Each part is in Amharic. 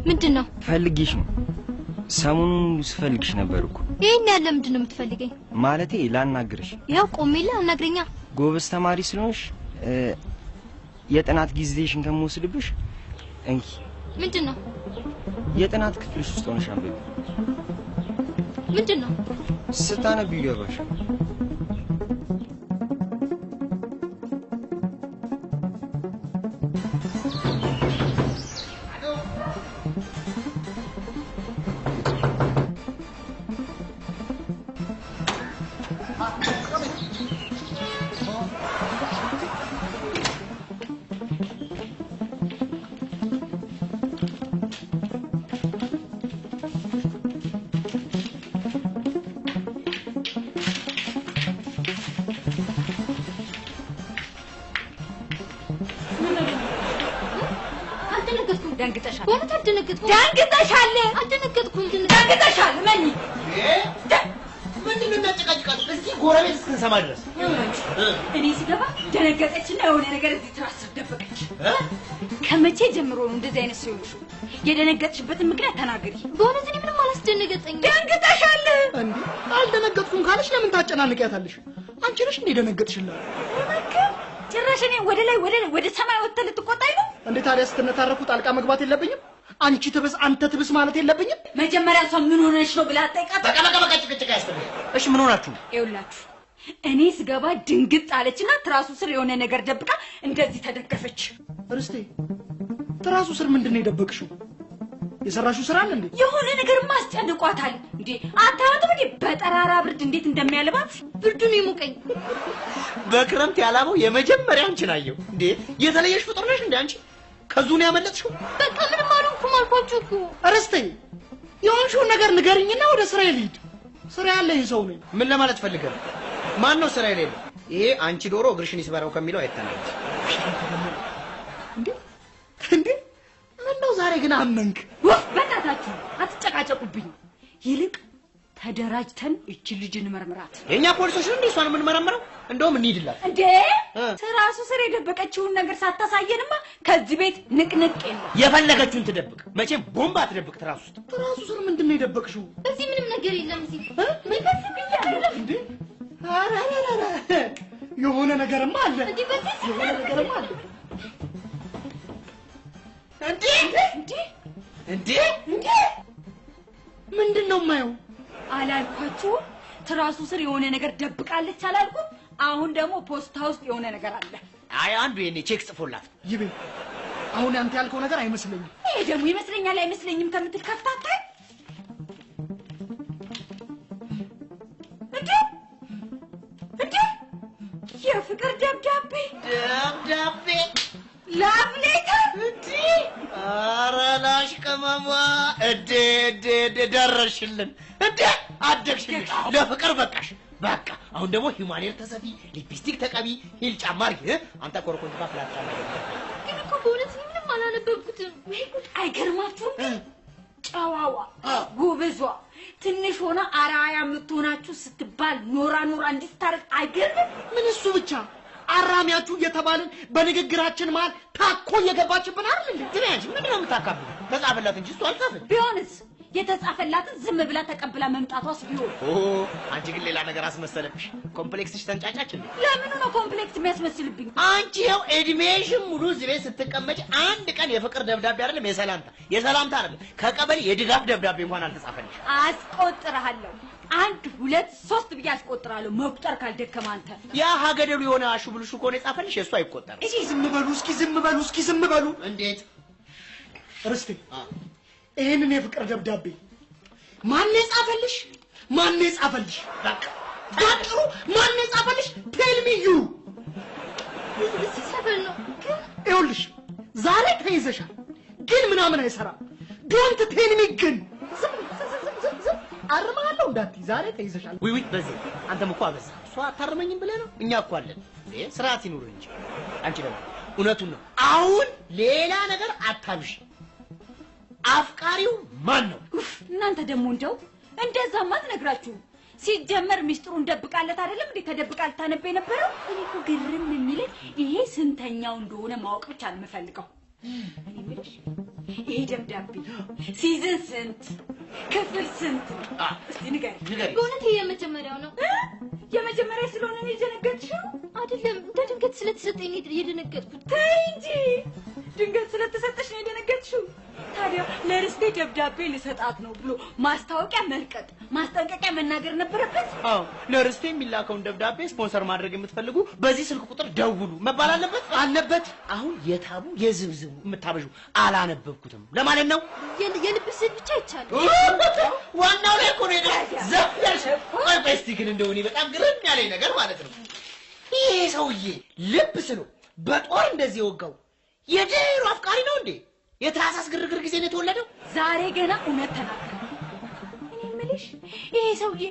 ምንድነው? ፈልጊሽ ነው። ሰሞኑን ስፈልግሽ ነበርኩ። ይሄን ያለ ምንድነው የምትፈልገኝ? ማለቴ ላናግርሽ። ያው ቆሜላ አናግረኛ። ጎበዝ ተማሪ ስለሆንሽ የጥናት ጊዜሽን ከመወስድብሽ እንኪ። ምንድነው? የጥናት ክፍልሽ ውስጥ ሆነሽ አንብቢ። ምንድነው? ስታነቢ ይገባሽ። ደንግጠሻል? ወንት አልደነገጥኩም። ደንግጠሻል? አልደነገጥኩም። ደንግጠሻል? ማን ምንድነው እናጨቃጭቃት? እስኪ ጎረቤት እስክንሰማ ድረስ እኔ ሲገባ ደነገጠችና የሆነ ነገር እዚህ ትራስ ደበቀች። ከመቼ ጀምሮ ነው እንደዚህ አይነት ሰው ይሉሽ? የደነገጥሽበትን ምክንያት ተናገሪ። በእውነት እኔ ምንም አላስደነገጠኝም። ደንግጠሻል? እንዴ አልደነገጥኩም ካለሽ ለምን ታጨናንቂያታለሽ? አንቺ ነሽ እንዴ ደነገጥሽላት? ጭራሽ እኔ ወደ ሰማይ ወጥተህ ልትቆጣኝ ነው እንዴ? ታዲያ ስትነታረኩ ጣልቃ መግባት የለብኝም? አንቺ ትብስ አንተ ትብስ ማለት የለብኝም? መጀመሪያ እሷ ምን ሆነሽ ነው ብላ ጠይቃት። በቃ ጭቅጭቅ ያስፈልግ። እሺ ምን ሆናችሁ? ይኸውላችሁ እኔ ስገባ ድንግጥ አለችና ትራሱ ስር የሆነ ነገር ደብቃ እንደዚህ ተደገፈች። እርስቴ ትራሱ ስር ምንድነው የደበቅሽው? የሰራሽው ስራ አለ እንዴ? የሆነ ነገር ማስጨንቋታል እንዴ? አታውቅም እንዴ በጠራራ ብርድ እንዴት እንደሚያልባት? ብርዱን ይሙቀኝ። በክረምት ያላበው የመጀመሪያ አንቺን አየሁ እንዴ? የተለየሽ ፍጡር ነሽ እንዴ አንቺ? ከዙን ያመለጥሽው? በቃ ምንም አልሆንኩም አልኳችሁ እኮ። እርስቴ የሆንሽውን ነገር ንገሪኝና ወደ ስራ ልሂድ። ስራ ያለኝ ሰው ነኝ። ምን ለማለት ፈልገህ? ማን ነው ስራ የሌለው? ይሄ አንቺ ዶሮ እግርሽን ይስበራው ከሚለው አይተናነች እንዴ? ምነው ዛሬ ግን አመንክ? በእናታችሁ አትጨቃጨቁብኝ። ይልቅ ተደራጅተን እቺ ልጅ እንመርምራት። የኛ ፖሊሶች ነው እሷን የምንመረምረው? እንደውም እንሂድላት እንዴ? ትራሱ ስር የደበቀችውን ነገር ሳታሳየንማ ከዚህ ቤት ንቅንቅ የለም። የፈለገችውን ትደብቅ፣ መቼም ቦምብ አትደብቅ። ትራሱ ስር ምንድነው የደበቅሽው? እዚህ ምንም ነገር የለም። እዚህ ምን ብያለሁ እንዴ? ኧረ የሆነ ነገርማ አለ። የሆነ ነገርማ አለ። እንዴ ምንድነው የማየው? አላልኳችሁ? ትራሱ ስር የሆነ ነገር ደብቃለች አላልኩም? አሁን ደግሞ ፖስታ ውስጥ የሆነ ነገር አለ። አይ አንዱ የኔ ቼክ ጽፎላት ይቤ። አሁን አንተ ያልከው ነገር አይመስለኝም። ይሄ ደግሞ ይመስለኛል አይመስለኝም ከምትል ከፍታታይ እንዴ የፍቅር ደብዳቤ ላቭ ሌተር እንዴ! ኧረ ላሽ ቅመሟ እንዴ ደረሽልን እንዴ! አደግሽልሽ፣ ለፍቅር በቃሽ። በቃ አሁን ደግሞ ሂውማኔር ተሰፊ፣ ሊፕስቲክ ተቀቢ፣ ሂል ጫማ አድርጊ። አንተ ኮርኮንት ፍላት ጫማ ግን እኮ በእውነት ምንም አላነበብኩትም። ወይ ጉድ! አይገርማችሁም? ጨዋዋ ጎበዟ ትንሽ ሆነ አራያ የምትሆናችሁ ስትባል ኖራ እንዲስታረቅ አይገርም? ምን እሱ ብቻ አራሚያችሁ እየተባልን በንግግራችን መሃል ታኮ እየገባችብን አይደል እንዴ? ትንያጅ ምንድነው የምታካብሉ? ተጻፈላት እንጂ እሱ አልጻፈም። ቢሆንስ የተጻፈላትን ዝም ብላ ተቀብላ መምጣቷስ ቢሆን? አንቺ ግን ሌላ ነገር አስመሰለብሽ። ኮምፕሌክስሽ ተንጫጫች እንዴ? ለምኑ ነው ኮምፕሌክስ የሚያስመስልብኝ? አንቺ ይኸው እድሜሽን ሙሉ እዚህ ቤት ስትቀመጭ አንድ ቀን የፍቅር ደብዳቤ አይደለም የሰላምታ አይደለም ከቀበሌ የድጋፍ ደብዳቤ እንኳን አልተጻፈልሽ። አስቆጥራለሁ 1 2 3 ብዬ አስቆጥራለሁ። መቁጠር ካልደከመ አንተ ያ ሀገደሉ የሆነ አሹብልሹ ከሆነ የጻፈልሽ የሱ አይቆጠርም። እሺ ዝም በሉ። እንዴት ርስቴ ይሄንን የፍቅር ደብዳቤ ማን የጻፈልሽ? በቃ ባጭሩ ማን የጻፈልሽ? ቴል ሚ ዩ። እዚህ ሰፈር ነው ግን ይኸውልሽ ዛሬ ተይዘሻል፣ ግን ምናምን አይሰራም። ዶንት ቴል ሚ ግን ዝም አርማለሁ እንዳትይ። ዛሬ ተይዘሻል። ውይ በዚህ አንተም እኮ አበዛ። እሷ አታርመኝም ብለህ ነው? እኛ እኮ አለን። ስርዓት ይኑር እንጂ። አንቺ ደግሞ እውነቱን ነው። አሁን ሌላ ነገር አታብሽ። አፍቃሪው ማን ነው? እናንተ ደግሞ እንደዛማ አትነግራችሁ። ሲጀመር ሚስጥሩን ደብቃለት አይደለም እንዴ? ተደብቃ ልታነብ የነበረው። እኔ እኮ ግርም የሚለኝ ይሄ ስንተኛው እንደሆነ ማወቅ ብቻ ነው የምፈልገው። እኔ የምልሽ ይሄ ደብዳቤ ሲዝን ስንት ክፍል ስንት እስቲ ንገሪኝ። በእውነት የመጀመሪያው ነው። የመጀመሪያ ስለሆነ ነው የደነገጥሽው? አይደለም እንደ ድንገት ስለተሰጠኝ ነው የደነገጥኩት። ተይ እንጂ ድንገት ስለተሰጠሽ ነው የደነገጥሽው? ታዲያ ለርስቴ ደብዳቤ ልሰጣት ነው ብሎ ማስታወቂያ መልቀቅ ማስጠንቀቂያ መናገር ነበረበት። አዎ ለርስቴ የሚላከውን ደብዳቤ ስፖንሰር ማድረግ የምትፈልጉ በዚህ ስልክ ቁጥር ደውሉ መባል አለበት። አሁን የታቡ የዝብዝቡ የምታበዡ አላነበብኩትም ለማለት ነው። የልብ ስዕል ብቻ ይቻላል። ዋናው ላይ እኮ ነው ዘፍያሽ። ቆይ እስቲ ግን እንደው እኔ በጣም ግርም ያለኝ ነገር ማለት ነው ይሄ ሰውዬ ልብ ስሎ በጦር እንደዚህ የወጋው የድሮ አፍቃሪ ነው እንዴ? የታሳስ ግርግር ጊዜ ነው የተወለደው? ዛሬ ገና እውነት ተናገረ። እኔ የምልሽ ይሄ ሰውዬ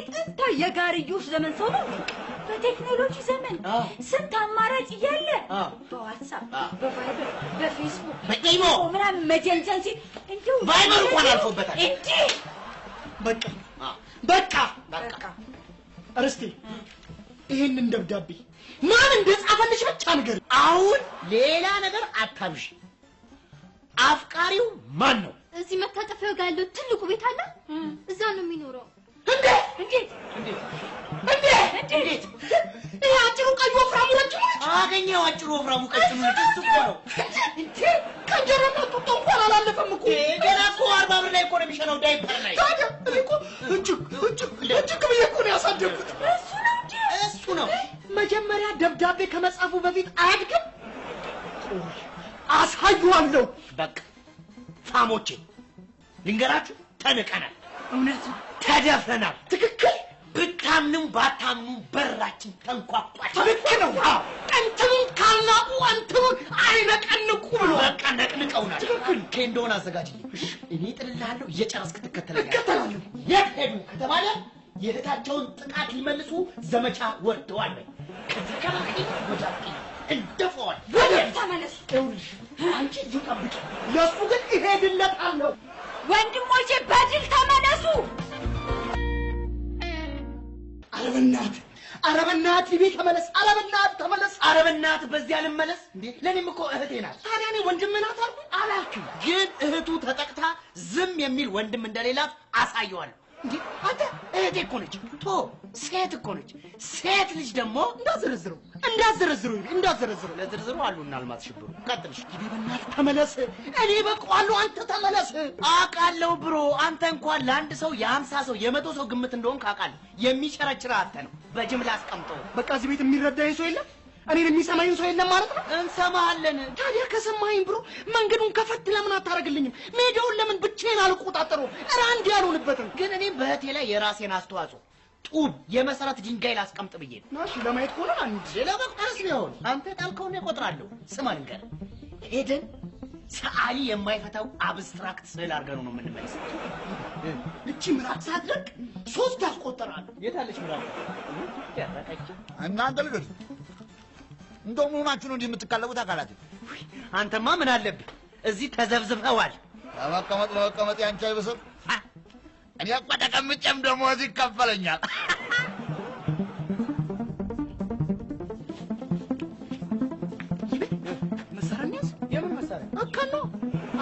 ጥንታዊ የጋርዮሽ ዘመን ሰው ነው። በቴክኖሎጂ ዘመን ስንት አማራጭ እያለ በዋትስአፕ በቫይበር በፌስቡክ በኢሞ ምናምን መጀንጀን ሲል እንደው ቫይበር እንኳን አልፎበታል እንዴ። በቃ እርስቴ ይሄንን ደብዳቤ ማን እንደጻፈልሽ ብቻ ንገሪ። አሁን ሌላ ነገር አታብሽ። አፍቃሪው ማን ነው? እዚህ መታጠፊያው ጋር ያለው ትልቁ ቤት አለ፣ እዛ ነው የሚኖረው። እንዴት ይሄ አጭሩ ቀዩ ወፍራሙ ቀጭኑ አገኘው። አጭሩ ወፍራሙ ቀጭኑ እሱ እኮ ነው እንዴ። ከጀረማ ጡጦ እንኳን አላለፈም እኮ ገና እኮ 40 ብር ላይ እኮ ነው የሚሸነው ዳይፐር ላይ። ታዲያ እኮ እጅግ ብዬ እኮ ነው ያሳደግኩት። እሱ ነው መጀመሪያ ደብዳቤ ከመጻፉ በፊት አያድግም። አሳዩዋለሁ። በቃ ፋሞቼ ልንገራችሁ፣ ተንቀናል። እውነት ነው ተደፍረናል። ትክክል። ብታምኑም ባታምኑ በራችን ተንኳኳች። ትክክል ነው። አንተም ካልናቁ አንተም አይነቀንቁ ብሎ በቃ ነቅንቀውናል። ትክክል። ከእንደሆነ አዘጋጅልኝ። እኔ ጥልልሃለሁ፣ እየጨረስክ ትከተላለህ። የት ሄዱ ከተባለ የእህታቸውን ጥቃት ሊመልሱ ዘመቻ ወርደዋል። ከተከራከሪ ወዳቂ እንደፈዋል። ተመለሱ። ይኸውልሽ አንቺ እዚሁ ጠብቂ፣ ለእሱ ግን እሄድለታለሁ። ወንድሞቼ በድል ተመለሱ። ኧረ በእናትህ ሊቢ ተመለስ። ኧረ በእናትህ በዚህ አልመለስ እንዴ? ለኔም እኮ እህቴ ናት። ታዲያ እኔ ወንድምህ ናት አልኩኝ አላልክም? ግን እህቱ ተጠቅታ ዝም የሚል ወንድም እንደሌላት አሳየዋለሁ። እንዴ አንተ እህቴ እኮ ነች። ሴት እኮ ነች። ሴት ልጅ ደግሞ እንዳዘረዝሩ ለዝርዝሩ አሉና አልማዝ ሽብሩ ቀጥልሽ። ሊቢ በእናትህ ተመለስ። እኔ በቃዋለሁ፣ አንተ ተመለስ። አውቃለሁ ብሮ፣ አንተ እንኳን ለአንድ ሰው የ50 ሰው የ100 ሰው ግምት እንደሆንክ አውቃለሁ። የሚቸረችራ አንተ ነው። በጅምላ አስቀምጠው። በቃ እዚህ ቤት የሚረዳኝ ሰው የለም፣ እኔን የሚሰማኝ ሰው የለም ማለት ነው። እንሰማሃለን። ታዲያ ከሰማኸኝ ብሮ መንገዱን ከፈት ለምን አታረግልኝም? ሜዳውን ለምን ብቻዬን አልቆጣጠረው? ኧረ አንድ ያልሆንበትም። ግን እኔም በእህቴ ላይ የራሴን አስተዋጽኦ ጡብ የመሰረት ድንጋይ ላስቀምጥ ብዬ ነው። እሺ ለማየት ከሆነ አንድ ለመቁጠርስ ቢሆን አንተ ጣልከውን እቆጥራለሁ። ስማ ልንገር፣ ሄደን ሰዓሊ የማይፈታው አብስትራክት ስዕል አድርገን ነው የምንመለሰው። እቺ ምራቅ ሳትደርቅ 3 ያስቆጠራሉ። የታለች ምራቅ? እናንተ ልጆች እንደው መሆናችሁ ነው እንዲህ የምትካለቡት አካላት። አንተማ ምን አለብህ? እዚህ ተዘብዝበዋል። ለመቀመጥ ያንቺ አይበስም። እኔ እኮ ተቀምጬም ደሞዝ ይከፈለኛል። መሳሪያስ? የምን መሳሪያ? አካል ነው።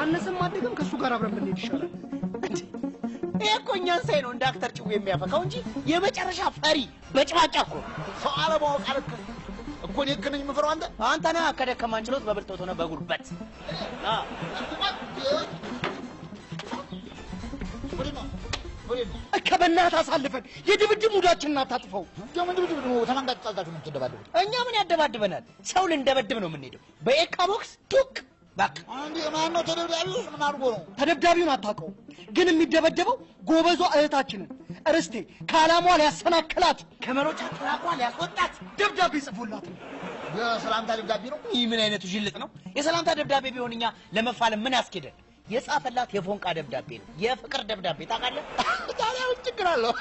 አነሰም አደገም ከእሱ ጋር አብረን ብንሄድ ይሻላል። ይሄ እኮ እኛን ሳይ ነው እንደ አክተር ጭው የሚያፈካው እንጂ የመጨረሻ ፈሪ በጭባጫ እኮ ሰው አለማወቅ አልክ እኮ። እኔ እኮ ነኝ የምፈራው አንተ ነህ። ከደከማን ችሎት በብልጦት ሆነ በጉልበት ከበናት አሳልፈን የድብድብ ሙዳችንን አታጥፈው። ድብድብ ነው። ተማንጋጭ ጣልታችሁ ነው የምትደባደቡ። እኛ ምን ያደባድበናል? ሰው ልንደበድብ ነው የምንሄደው። በኤካ ቦክስ ቱክ በቃ። አንዴ ማን ነው ተደብዳቢው? ምን አድርጎ ነው? ተደብዳቢውን አታውቀውም፣ ግን የሚደበደበው ጎበዟ እህታችንን እርስቴ ከዓላማዋ ሊያሰናክላት ከመሮጫ ትራቋ ሊያስወጣት ደብዳቤ ጽፎላት ነው። የሰላምታ ደብዳቤ ነው። ይህ ምን አይነቱ ጅልጥ ነው? የሰላምታ ደብዳቤ ቢሆን እኛ ለመፋለም ምን ያስኬደን? የጻፈላት የፎንቃ ደብዳቤ ነው። የፍቅር ደብዳቤ ታውቃለህ? ታዲያ ምን ችግር አለው?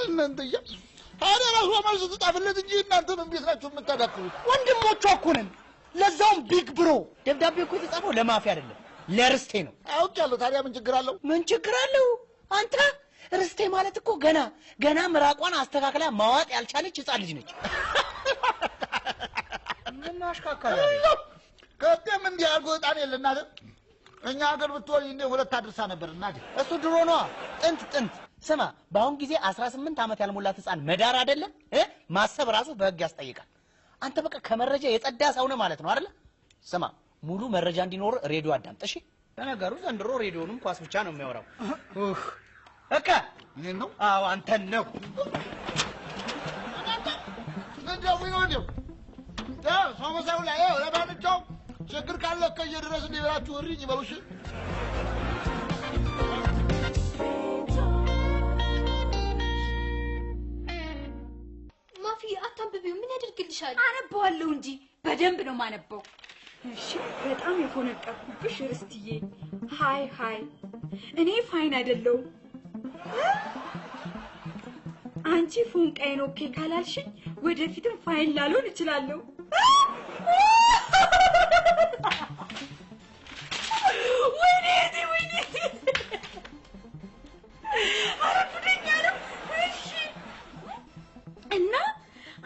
እናንተያ ታዲያ ራሱ መልስ ትጻፍለት እንጂ እናንተ ምን ቤት ናችሁ የምታዳክሩት? ወንድሞቿ እኮ ነን፣ ለዛውም ቢግ ብሮ። ደብዳቤ እኮ የተጻፈው ለማፊያ አይደለም ለርስቴ ነው። አውቄያለሁ። ታዲያ ምን ችግር አለው? ምን ችግር አለው? አንተ ርስቴ ማለት እኮ ገና ምራቋን አስተካክላ ማዋጥ ያልቻለች ሕፃን ልጅ ነች። ምንድን ነው አሽካካሪ ከደም እንዲህ አድርጎ ዕጣን የለና እኛ ሀገር ብትወልይ እንደ ሁለት አድርሳ ነበር እናቴ እሱ ድሮ ነው ጥንት ስማ በአሁን ጊዜ 18 ዓመት ያልሞላት ህፃን መዳር አይደለም ማሰብ ራሱ በህግ ያስጠይቃል አንተ በቃ ከመረጃ የጸዳ ሰው ነህ ማለት ነው አይደል ስማ ሙሉ መረጃ እንዲኖር ሬዲዮ አዳምጥ እሺ ለነገሩ ዘንድሮ ሬዲዮንም ኳስ ብቻ ነው የሚያወራው እካ ምን ነው አዎ አንተን ነው እንደው ሰው ላይ ለማንኛውም ችግር ካለ ከየድረስ እንዲበላችሁ እሪኝ በውሽ ማፊ አታንብቢው ምን ያደርግልሻል አነባዋለሁ እንጂ በደንብ ነው ማነበው እሺ በጣም የፎነቀኩብሽ ርስትዬ ሃይ እኔ ፋይን አይደለው አንቺ ፎንቃይን ኦኬ ካላልሽኝ ወደፊትም ፋይን ላልሆን እችላለሁ ወይኔ አረፍደኛለሁ እሺ እና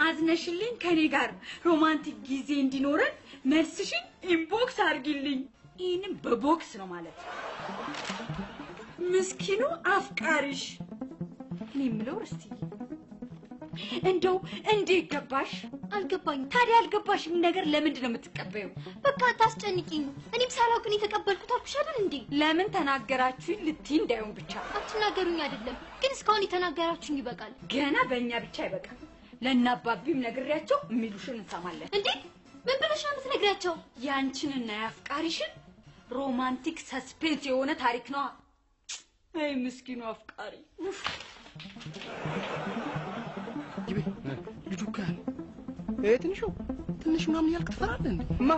አዝነሽልኝ ከኔ ጋር ሮማንቲክ ጊዜ እንዲኖረን መልስሽን ኢንቦክስ አድርጊልኝ ይሄንን በቦክስ ነው ማለት ምስኪኑ አፍቃሪሽ እኔ ምለው ርስቲ እንደው እንዴት ገባሽ አልገባኝ ታዲያ አልገባሽም ነገር ለምንድን ነው የምትቀበዩ በቃ ታስጨንቂኝ እኔም ሳላውቅ ነው የተቀበልኩት አልኩሽ አይደል እንዴ ለምን ተናገራችሁኝ ልትይ እንዳይሆን ብቻ አትናገሩኝ አይደለም ግን እስካሁን የተናገራችሁኝ ይበቃል ገና በእኛ ብቻ ይበቃል ለናባቢም ነግሬያቸው የሚሉሽን እንሰማለን እንዴ ምን ብለሽ ነው የምትነግሪያቸው ያንቺንና ያፍቃሪሽን ሮማንቲክ ሰስፔንስ የሆነ ታሪክ ነው አይ ምስኪኑ አፍቃሪ ይቤ ልጁ ካል ትንሽ ምናምን ያልክ ትፈራለህ እንዴ ማ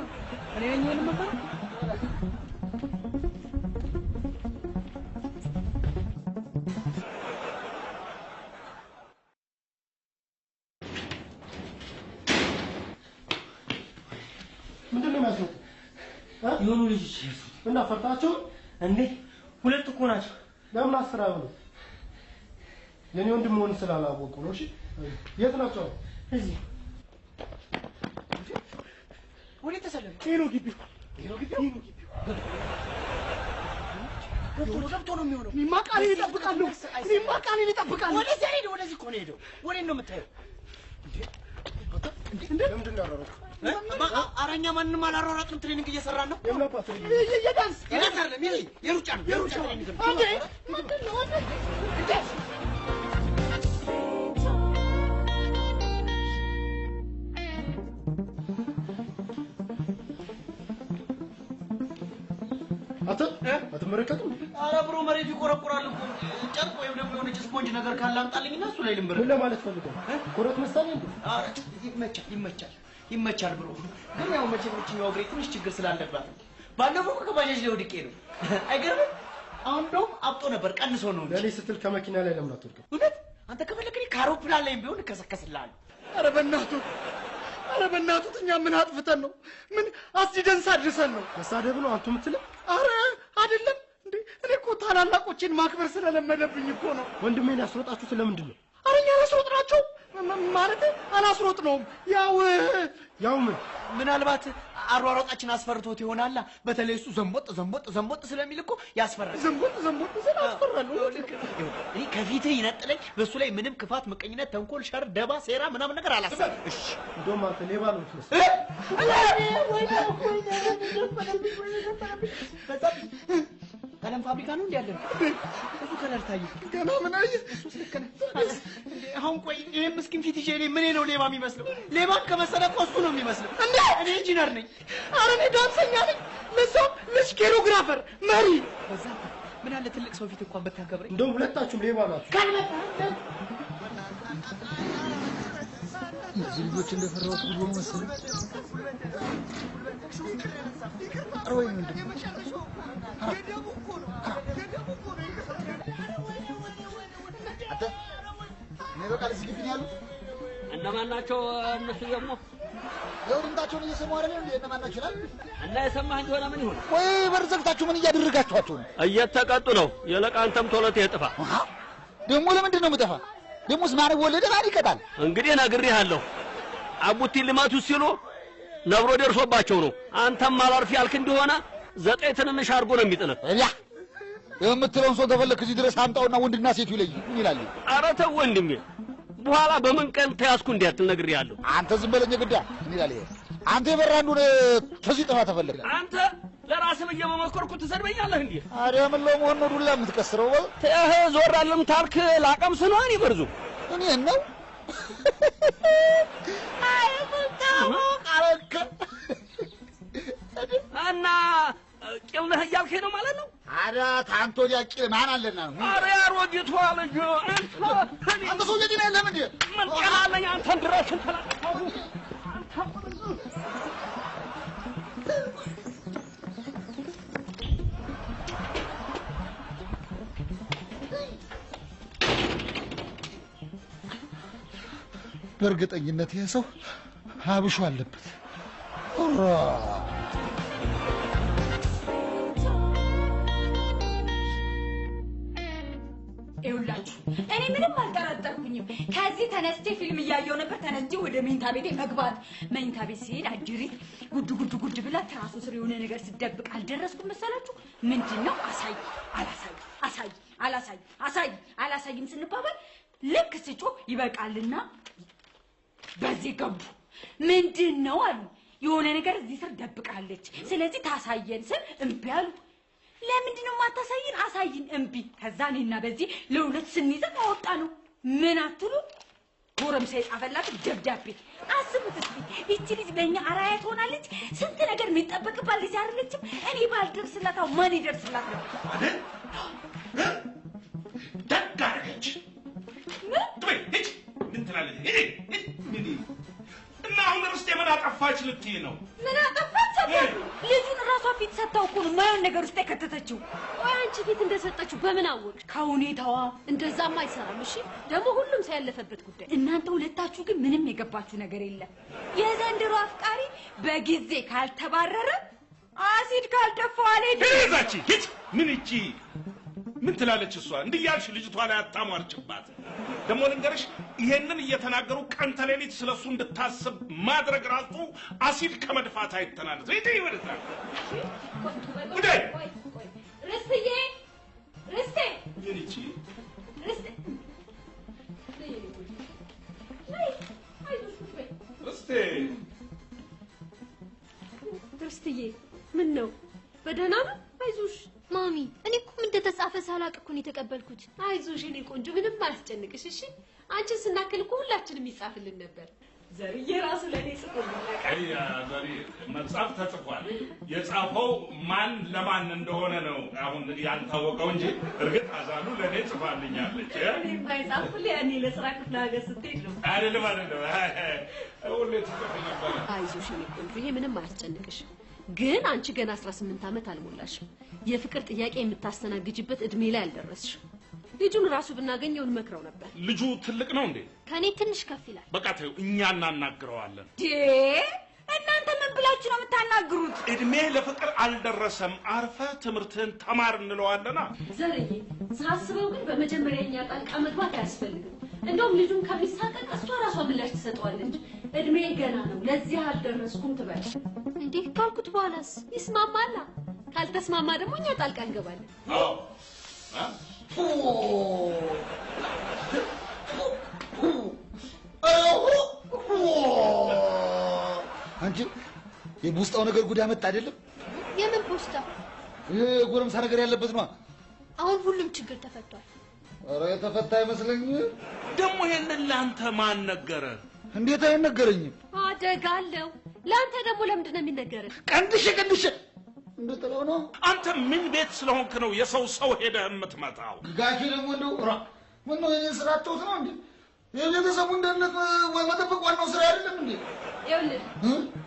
እኔ ነኝ የምፈራ ምንድን ነው ያስመጣ የሆኑ ልጆች እና ፈርታቸው እንዴ ሁለት እኮ ናቸው ለምን አስራው ነው የኔ ወንድም ሆነ ስላላወቁ ነው እሺ የት ናቸው እዚህ ወዴ ተሰለፈ ሄሎ ግቢ ገብቶ ነው የሚሆነው ማቃሌ ይጠብቃሉ ወደዚህ ሄደ ወደዚህ እኮ ነው ሄደው ወዴት ነው የምታየው እንዴ ለምንድን ነው ያራራው አራኛ ማንንም አላራራጥም ትሬኒንግ እየሰራን ነው የዳንስ አይደለም የሩጫ ነው ትሬኒንግ እንዴ ምንድን ነው እንዴ አትመረከቱም ኧረ ብሮ መሬት ይቆረቁራል እኮ ጨርቅ ወይም ደግሞ የሆነች ስፖንጅ ነገር ካላምጣልኝና እሱ ላይ ልምበር ምን ለማለት ፈልገው ኮረት መሳሌ እንዴ ኧረ ይመቻል ብሮ ግን ያው መቼም እቺኛው እግሬ ትንሽ ችግር ስላለባት ባለፈው ከባጃጅ ላይ ወድቄ ነው አይገርምም አሁን እንደውም አብጦ ነበር ቀንሶ ነው እንጂ ለኔ ስትል ከመኪና ላይ ለምን አትወድቅም እውነት አንተ ከፈለግኝ ከአውሮፕላን ላይ ቢሆን እከሰከስልሃለሁ ኧረ በእናቱ እኛ ምን አጥፍተን ነው ምን አስዲደንስ አድርሰን ነው መሳደብ ነው አንቱ የምትለው ኧረ አይደለም እንዴ እኔ እኮ ታላላቆችን ማክበር ስለለመደብኝ እኮ ነው ወንድሜን ያስሮጣችሁት ለምንድን ነው አረኛ አላስሮጥናቸው ማለት አላስሮጥነውም ያው ምናልባት አሯሯጣችን አስፈርቶት ይሆናል በተለይ እሱ ዘንቦጥ ስለሚል እኮ ያስፈራል ዘንቦጥ ስለአስፈራል እኔ ከፊትህ ይነጥለኝ በሱ ላይ ምንም ክፋት ምቀኝነት ተንኮል ሸር ደባ ሴራ ምናምን ነገር አላሰብም እሺ እንደውም አንተ ሌባ ነው የምትመስለው ቀለም ፋብሪካ ነው እንዴ ያለው እሱ ከለር ታየ ገና ምን አየ እሱ ስለከነ አሁን ቆይ ይሄ ምስኪን ፊት ይዤ ምን ነው ሌባ የሚመስለው ሌባን ከመሰለ እኮ እሱ ነው የሚመስለው እንዴ እኔ ኢንጂነር ነኝ ኧረ እኔ ዳንሰኛ ነኝ ለዛም ለስኬሮግራፈር መሪ በዛ ምን አለ ትልቅ ሰው ፊት እንኳን በታከብረኝ እንደውም ሁለታችሁም ሌባ ናችሁ ካልመጣ እዚህ ልጆች እንደፈራሁት ብሎ መሰለኝ ወይ ምንድን ነው አተ እኔ በቃ እዚህ ግቢ ነው ያሉት እነማን ናቸው እነሱ ደግሞ የውድምታቸውን እየሰሙ አይደል እንዴ እነማን ናቸው ይላል እና የሰማህ እንደሆነ ምን ይሆን ወይ በርዘግታችሁ ምን እያደረጋችኋቸው ነው እየተቀጡ ነው የለቃንተም ቶሎት ይጥፋ ደግሞ ለምንድን ነው የምጠፋ ደሞስ ማን ወለደ ማን ይቀጣል እንግዲህ ነግሬሃለሁ አቡቲ ልማቱ ሲሉ ነብሮ ደርሶባቸው ነው። አንተም አላርፍ ያልክ እንደሆነ ዘጠኝ ትንንሽ አድርጎ ነው የሚጥልህ። እያ የምትለውን ሰው ተፈለክ እዚህ ድረስ አምጣውና ወንድና ሴቱ ይለይ ይላል። ኧረ ተው ወንድሜ፣ በኋላ በምን ቀን ተያዝኩ እንዲያትል ነግሬሃለሁ። አንተ ዝም በለኝ ግዳ ይላል። ይሄ አንተ የበራንዱን ተዚህ ጥፋ ተፈለክ አንተ ለራስህ በየመመከርኩ ትሰድበኛለህ እንዴ? አሪያ ምን ለመሆን ነው ዱላ የምትከስረው? ተህ ዞር አለም ታልክ ላቀምስ ነው እኔ በርዙ እኔ ነው አይ ተው አረከ እና ቂል ነህ እያልከኝ ነው ማለት ነው? አዳ ታንቶ ዲያቂ ማን አለና ነው? አረ ያሮዲቷ ልጅ አንተ ሰው ልጅ ነህ ለምን ምን ቀላለኝ አንተን ድረስን ተላቀፈው በእርግጠኝነት ይሄ ሰው ሀብሾ አለበት። ኦራ ይኸውላችሁ እኔ ምንም አልጠረጠርኩኝም። ከዚህ ተነስቼ ፊልም እያየሁ ነበር። ተነስቼ ወደ መኝታ ቤቴ መግባት። መኝታ ቤት ሲሄድ አጅሪት ጉድ ብላ ትራሱ ስር የሆነ ነገር ስደብቅ አልደረስኩም መሰላችሁ? ምንድነው? አላሳይም ስንባባል ልክ ስጮህ ይበቃልና በዚህ ገቡ። ምንድነው አሉ። የሆነ ነገር እዚህ ስር ደብቃለች፣ ስለዚህ ታሳየን ስል እምቢ አሉ። ለምንድነው ማታሳይን? አሳይን እምቢ። ከዛ እኔና በዚህ ለሁለት ስንይዘን አወጣ ነው። ምን አትሉ? ጎረምሳ የጻፈላት ደብዳቤ አስቡት እስኪ። ይቺ ልጅ ለኛ አራያ ትሆናለች። ስንት ነገር የሚጠበቅባት ልጅ አይደለችም? እኔ ባልደርስላት ማን ይደርስላት ነው አይደል? ደጋገች ምን ትላለች? እና አሁን ርስቴ ምን አጠፋች ልትይ ነው? ምን አጠፋች? ልጁን ራሷ ፊት ሰጣው እኮ ነው ማየውን ነገር ውስጥ የከተተችው። ወይ አንቺ ፊት እንደሰጠችው በምን አወቅሽ? ከሁኔታዋ። እንደዛማ አይሰራም። እሺ ደግሞ ሁሉም ሰው ያለፈበት ጉዳይ። እናንተ ሁለታችሁ ግን ምንም የገባችሁ ነገር የለም። የዘንድሮ አፍቃሪ በጊዜ ካልተባረረ አሲድ ካልደፋው አልሄድም። እዛቺ ሂድ። ምን እቺ ምን ትላለች እሷ? እንዲያልሽ ልጅቷ ላይ አታሟርጭባት። ደሞ ልንገርሽ፣ ይሄንን እየተናገሩ ቀን ተሌሊት ስለሱ እንድታስብ ማድረግ ራሱ አሲድ ከመድፋት አይተናነስ። እይቴ ይወደታ ወደ ርስቴ ይልቺ ርስትዬ ምን ነው? በደህና ነው? አይዞሽ ማሚ። እኔ እኮ ምን እንደተጻፈ ሳላቅ እኮ ነው የተቀበልኩት። አይዞሽ የኔ ቆንጆ፣ ምንም አያስጨንቅሽ። እሺ አንቺን ስናክል እኮ ሁላችንም ይጻፍልን ነበር። ዘርዬ ራሱ ለኔ ጽፎልኛል። አያ ዘሪ መጽሐፍ ተጽፏል። የጻፈው ማን ለማን እንደሆነ ነው አሁን ያልታወቀው እንጂ እርግጥ አዛሉ ለኔ ጽፋልኛለች። እኔ ማይጻፍልኝ እኔ ለስራ ክፍለ ሀገር ስትሄድ ነው። አይደለም ሁሌ ጽፎ ነበር። አይዞሽ የኔ ቆንጆ፣ ይሄ ምንም አያስጨንቅሽ። ግን አንቺ ገና 18 ዓመት አልሞላሽም። የፍቅር ጥያቄ የምታስተናግጅበት እድሜ ላይ አልደረስሽም። ልጁን ራሱ ብናገኘው እንመክረው ነበር። ልጁ ትልቅ ነው እንዴ? ከኔ ትንሽ ከፍ ይላል። በቃ ተይው፣ እኛ እናናግረዋለን። እናንተ ምን ብላችሁ ነው የምታናግሩት? እድሜ ለፍቅር አልደረሰም፣ አርፈ ትምህርትን ተማር እንለዋለና። ዘርዬ ሳስበው ግን በመጀመሪያ እኛ ጣልቃ መግባት አያስፈልግም። እንደውም ልጁን ከሚሳቀቅ እሷ ራሷ ምላሽ ትሰጠዋለች። እድሜ ገና ነው፣ ለዚህ አልደረስኩም ትበል። እንዴ ካልኩት በኋላስ ይስማማላ። ካልተስማማ ደግሞ እኛ ጣልቃ እንገባለን። አዎ አንቺ የቡስጣው ነገር ጉድ አመጣ አይደለም? የምን ፖስታ? ይሄ ጎረምሳ ነገር ያለበት ነው። አሁን ሁሉም ችግር ተፈቷል። ኧረ የተፈታ አይመስለኝም። ደግሞ ይሄንን ለአንተ ማን ነገረ? እንዴት አይነገረኝም? አደጋለው። ለአንተ ደግሞ ለምንድን ነው የሚነገርህ? ቀንድሽ እንደተለው ነው። አንተ ምን ቤት ስለሆንክ ነው የሰው ሰው ሄደህ የምትመጣው? ጋኪ ደግሞ እንደው ምን ነው የኔን ስራ አጥተውት ነው እንዴ? የቤተሰቡን ደህንነት መጠበቅ ዋናው ስራ አይደለም እንዴ? ይኸውልህ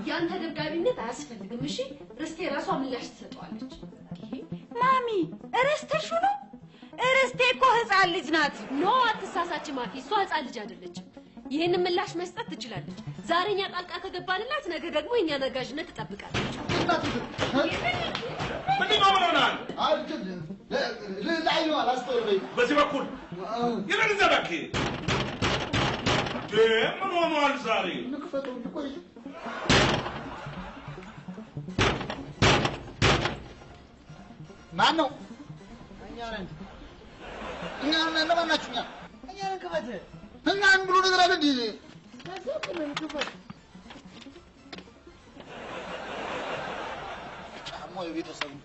ያንተ ደብዳቤነት አያስፈልግም። እሺ ርስቴ ራሷ ምላሽ ትሰጠዋለች። ማሚ ርስትሽ ነው? ርስቴ እኮ ህፃን ልጅ ናት። ኖ አትሳሳች ማፊ፣ እሷ ህፃን ልጅ አይደለችም። ይህንን ምላሽ መስጠት ትችላለች። ዛሬ እኛ ጣልቃ ከገባንላት ነገ ደግሞ የኛ ነጋዥነት ትጠብቃለች። ምንድን ነው ብለናል? ላይ ነው አላስተውልበኝ። በዚህ በኩል ይለን ዘባኪ ምን ሆኗል ዛሬ? ንክፈተው ቆይ ማን ነው? እኛ ነን። እኛ ለማን ናችሁ? እኛ ነን። ክፈት። እኛን ብሎ ነገር አለ እንዴ? ክፈት። ጫማው የቤተሰብ ነው።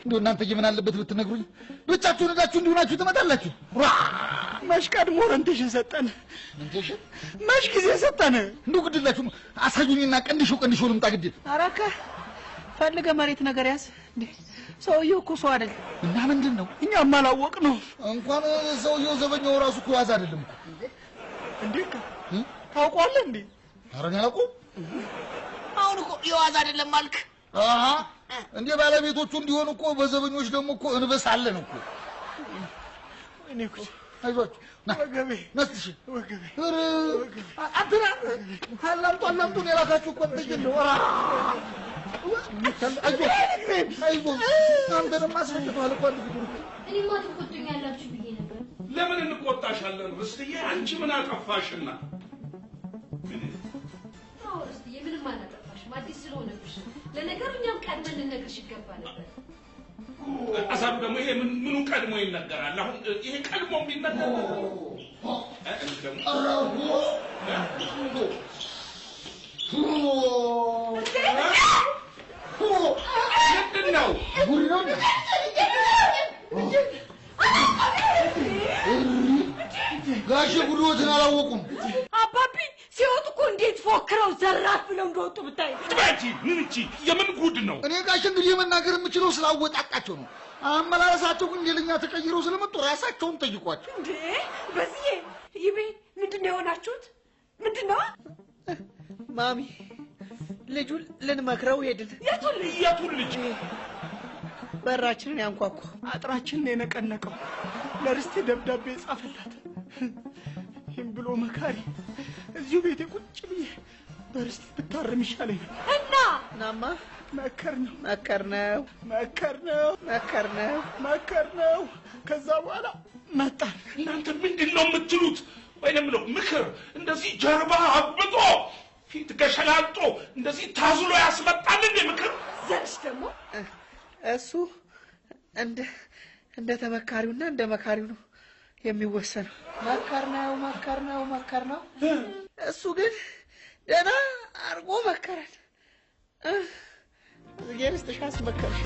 እንደው እናንተ ምን አለበት ብትነግሩኝ? ብቻችሁን እዳችሁ እንዲሆናችሁ ትመጣላችሁ። መሽ ቀድሞ ረንቴሽን ሰጠን። ረንቴሽን መሽ ጊዜ ሰጠን። እንደው ግድላችሁ አሳዩኝና ቀንሾ ልምጣ። ግድ አራካ ፈልገ መሬት ነገር ያዝ እንዴ። ሰውየው እኮ ሰው አይደል። እና ምንድን ነው? እኛም አላወቅ ነው። እንኳን ሰውየው ዘበኛው ራሱ እኮ ዋዛ አይደለም እንዴ። ታውቋለህ እንዴ? ኧረ እኔ አላውቀውም። አሁን እኮ የዋዛ አይደለም አልክ። አሃ እንዴ ባለቤቶቹ እንዲሆኑ እኮ በዘበኞች ደግሞ እኮ እንበሳለን እኮ። እኔ እኮ አይዟችሁ ወገቤ ነስትሽ ወገቤ አጥራ አላምጡ የላካችሁ እኮ እንትን ነው። አይዞህ አንተንም አስፈጭቷል እኮ እኔማ ትቆጡኛላችሁ ብዬ ነበር። ለምን እንቆጣሻለን ርስትዬ? አንቺ ምን አጠፋሽና? አዎ ርስትዬ ምንም አላጠፋሽም፣ አዲስ ስለሆነብሽ። ለነገሩ እኛም ቀድመን ልንነግርሽ ይገባ ነበር። አሳብ ደግሞ ይሄ ምኑ ቀድሞ ይነገራል? አሁን ይሄ ቀድሞ የሚነገር ምንድን ነው? ጋሼ ጉድዎትን አላወቁም። አባቢ ሲወጡ እኮ እንዴት ፎክረው ዘራፍ ብለው እንደወጡ ብታይ። ትባጂ ምን እቺ የምን ጉድ ነው? እኔ ጋሼ እንግዲህ መናገር የምችለው ስላወጣጣቸው ነው። አመላለሳቸው ግን ሌላኛ ተቀይረው ስለመጡ ራሳቸውን ጠይቋቸው። እንዴ በዚህ ይቤ ምንድነው የሆናችሁት? ምንድነው? ማሚ ልጁን ልንመክረው ሄድን። የቱን ልጅ? በራችንን ያንኳኳ አጥራችንን የነቀነቀው ለርስቴ ደብዳቤ ጻፈላት። ይህም ብሎ መካሪ እዚሁ ቤቴ ቁጭ ብዬ በርስቴ ብታረም ይሻለኝ እና እናማ መከርነው። ከዛ በኋላ መጣን። እናንተ ምንድን ነው የምትሉት? ወይንም ነው ምክር እንደዚህ ጀርባ አብጦ ፊት ገሸላልጦ እንደዚህ ታዝሎ ያስመጣል እንዴ ምክር? ዘርሽ ደግሞ እሱ እንደ ተመካሪውና እንደ መካሪው ነው የሚወሰነው። መከርነው። እሱ ግን ደህና አርጎ መከረን። የርስትሽ አስመከርሽ።